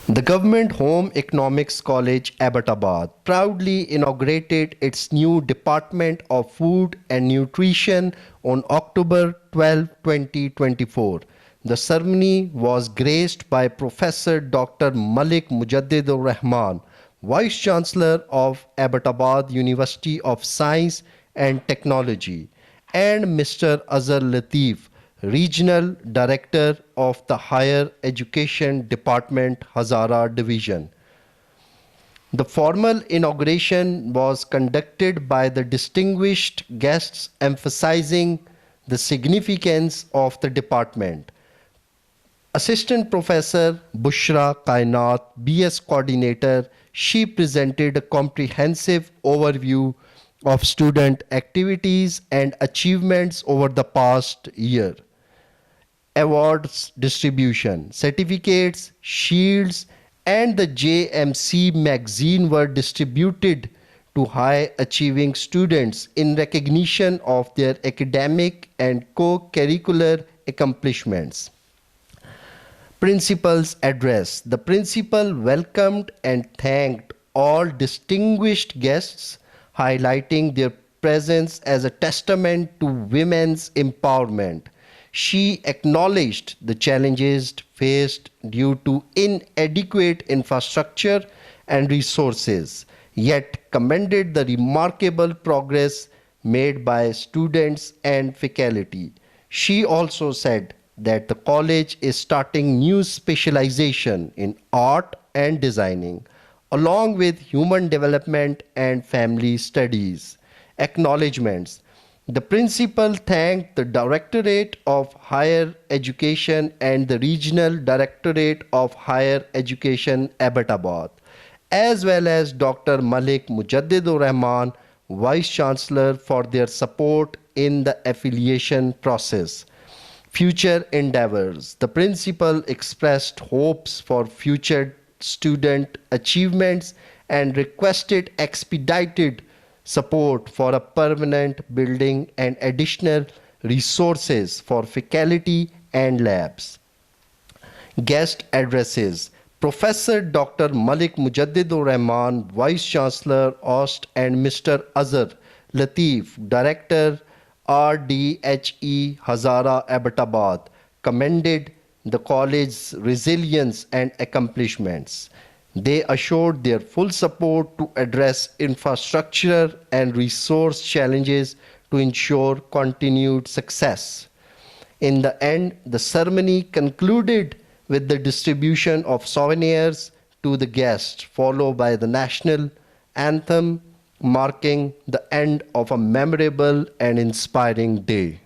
The government home economics college Abbottabad proudly inaugurated its new Department of Food and Nutrition on October 12, 2024. The ceremony was graced by Professor Dr. Mujaddidalrahman, Vice Chancellor of Abbottabad University of Science and Technology, and Mr. Azhar Latif, Regional Director of the Higher Education Department, Hazara Division. The formal inauguration was conducted by the distinguished guests, emphasizing the significance of the department. Assistant Professor Bushra Kainat, BS Coordinator, she presented a comprehensive overview of student activities and achievements over the past year. Awards distribution, certificates, shields, and the JMC magazine were distributed to high achieving students in recognition of their academic and co-curricular accomplishments. Principal's address. The principal welcomed and thanked all distinguished guests, highlighting their presence as a testament to women's empowerment. She acknowledged the challenges faced due to inadequate infrastructure and resources, yet commended the remarkable progress made by students and faculty. She also said that the college is starting new specialization in art and designing, along with human development and family studies. Acknowledgements. The principal thanked the Directorate of Higher Education and the Regional Directorate of Higher Education Abbottabad, as well as Dr. Mujaddidalrahman, Vice Chancellor, for their support in the affiliation process. Future endeavors. The principal expressed hopes for future student achievements and requested expedited support for a permanent building and additional resources for faculty and labs. Guest addresses. Professor Dr. Mujaddidalrahman, Vice Chancellor, OST, and Mr. Azhar Latif, Director, RDHE, Hazara Abbottabad, commended the college's resilience and accomplishments. They assured their full support to address infrastructure and resource challenges to ensure continued success. In the end, the ceremony concluded with the distribution of souvenirs to the guests, followed by the national anthem, marking the end of a memorable and inspiring day.